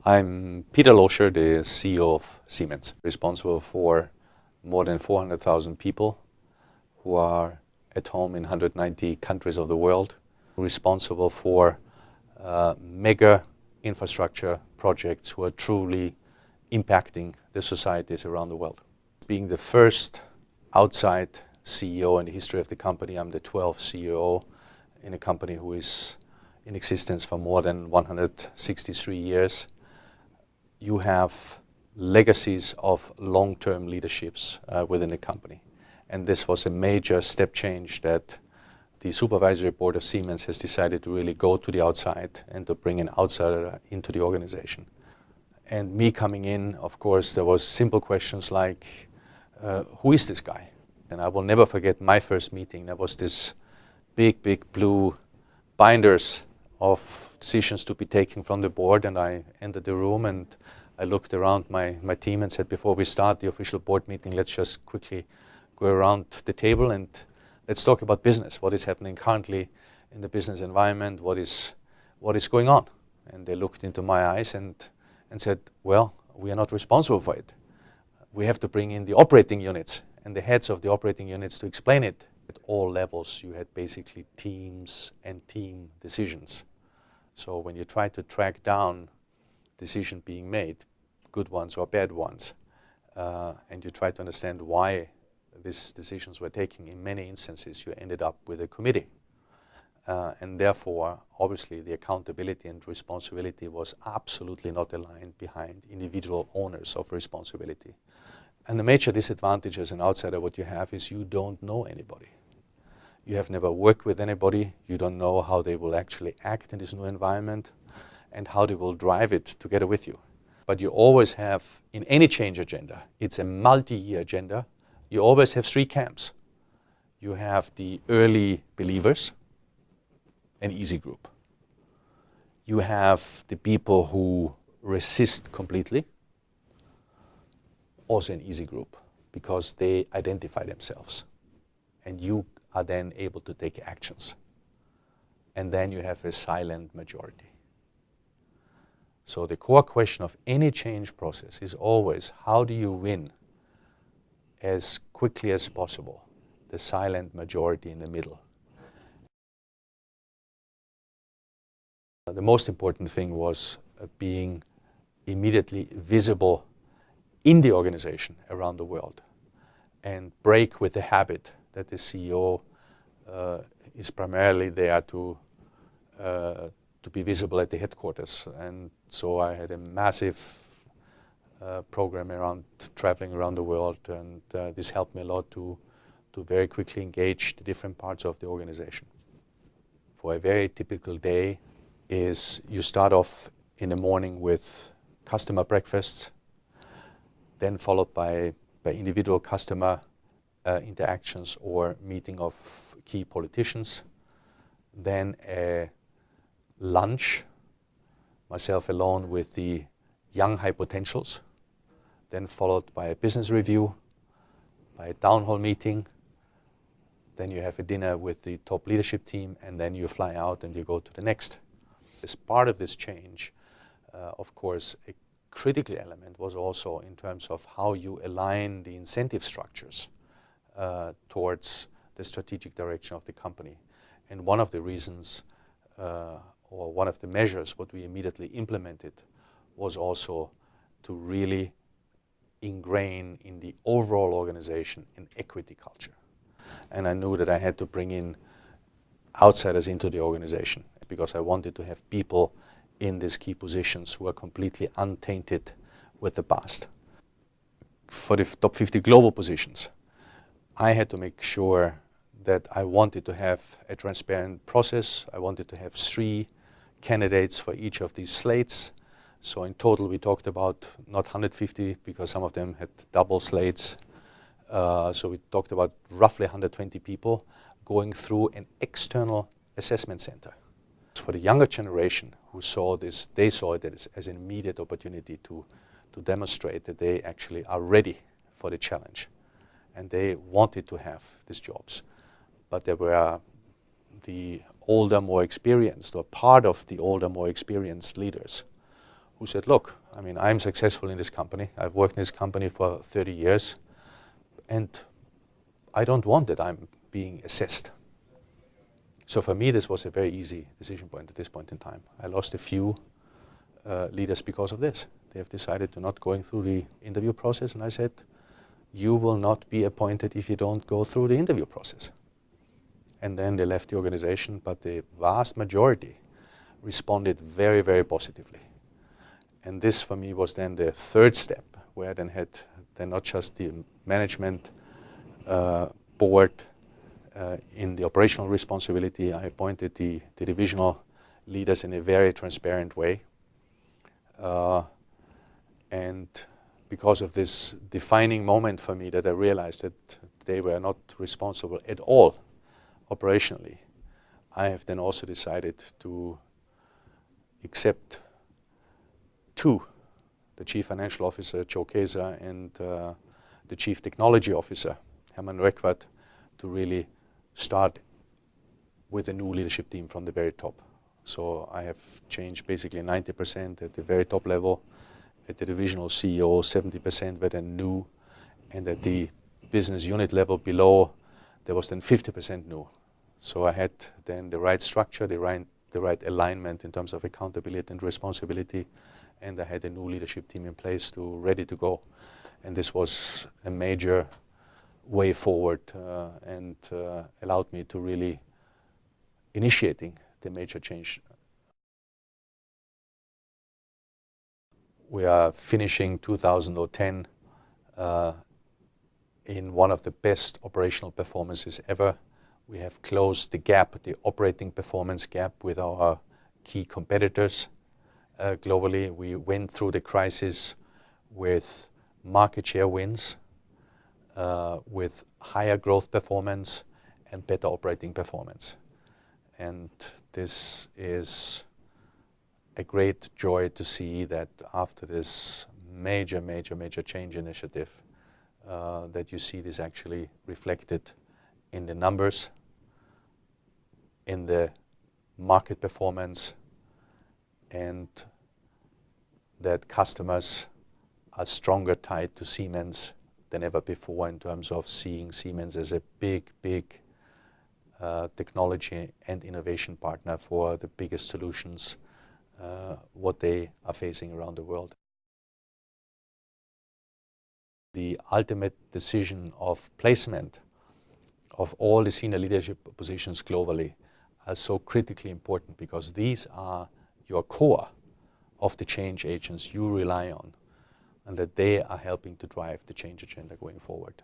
I'm PeterLoescher, the CEO of Siemens, responsible for more than 400,000 people who are at home in 190 countries of the world, responsible for mega infrastructure projects who are truly impacting the societies around the world. Being the first outside CEO in the history of the company, I'm the 12th CEO in a company who is in existence for more than 163 years. You have legacies of long-term leaderships within the company. And this was a major step change that the supervisory board of Siemens has decided to really go to the outside and to bring an outsider into the organization. And me coming in, of course, there was simple questions like, who is this guy? And I will never forget my first meeting. There was this big blue binders of decisions to be taken from the board, and I entered the room and I looked around my team and said, before we start the official board meeting, let's just quickly go around the table and let's talk about business. What is happening currently in the business environment? What is going on? And they looked into my eyes and said, well, we are not responsible for it. We have to bring in the operating units and the heads of the operating units to explain it. At all levels, you had basically teams and team decisions. So when you try to track down decisions being made, good ones or bad ones, and you try to understand why these decisions were taken, in many instances you ended up with a committee. And therefore, obviously, the accountability and responsibility was absolutely not aligned behind individual owners of responsibility. And the major disadvantage as an outsider, what you have is you don't know anybody. You have never worked with anybody. You don't know how they will actually act in this new environment and how they will drive it together with you. But you always have, in any change agenda, it's a multi-year agenda, you always have three camps. You have the early believers, an easy group. You have the people who resist completely, also an easy group, because they identify themselves. And you are then able to take actions. And then you have a silent majority. So the core question of any change process is always, how do you win as quickly as possible the silent majority in the middle? The most important thing was being immediately visible in the organization around the world and break with the habit that the CEO is primarily there to be visible at the headquarters. And so I had a massive program around traveling around the world, and this helped me a lot to very quickly engage the different parts of the organization. For a very typical day is you start off in the morning with customer breakfasts, then followed by individual customer interactions or meeting of key politicians, then a lunch, myself alone with the young high potentials, then followed by a business review, by a town hall meeting, then you have a dinner with the top leadership team, and then you fly out and you go to the next. As part of this change, of course, a critical element was also in terms of how you align the incentive structures towards the strategic direction of the company. And one of the reasons, or one of the measures what we immediately implemented was also to really ingrain in the overall organization an equity culture. And I knew that I had to bring in outsiders into the organization because I wanted to have people in these key positions who are completely untainted with the past. For the top 50 global positions, I had to make sure that I wanted to have a transparent process. I wanted to have 3 candidates for each of these slates. So in total, we talked about not 150 because some of them had double slates. So we talked about roughly 120 people going through an external assessment center. For the younger generation who saw this, they saw it as an immediate opportunity to demonstrate that they actually are ready for the challenge. And they wanted to have these jobs. But there were the older, more experienced, or part of the older, more experienced leaders who said, look, I mean, I'm successful in this company. I've worked in this company for 30 years, and I don't want that I'm being assessed. So for me, this was a very easy decision point at this point in time. I lost a few leaders because of this. They have decided to not going through the interview process, and I said, you will not be appointed if you don't go through the interview process. And then they left the organization, but the vast majority responded very, very positively. And this for me was then the third step, where I then had not just the management board in the operational responsibility. I appointed the divisional leaders in a very transparent way. And because of this defining moment for me, that I realized that they were not responsible at all operationally, I have then also decided to accept two, the Chief Financial Officer, Joe Kesa, and the Chief Technology Officer, Herman Röckwardt, to really start with a new leadership team from the very top. So I have changed basically 90% at the very top level. At the divisional CEO, 70% were then new, and at the business unit level below, there was then 50% new. So I had then the right structure, the right alignment in terms of accountability and responsibility, and I had a new leadership team in place ready to go. And this was a major way forward and allowed me to really initiating the major change. We are finishing 2010 in one of the best operational performances ever. We have closed the gap, the operating performance gap, with our key competitors globally. We went through the crisis with market share wins, with higher growth performance and better operating performance. And this is a great joy to see that after this major change initiative, that you see this actually reflected in the numbers, in the market performance, and that customers are stronger tied to Siemens than ever before in terms of seeing Siemens as a big technology and innovation partner for the biggest solutions what they are facing around the world. The ultimate decision of placement of all the senior leadership positions globally are so critically important, because these are your core of the change agents you rely on, and that they are helping to drive the change agenda going forward.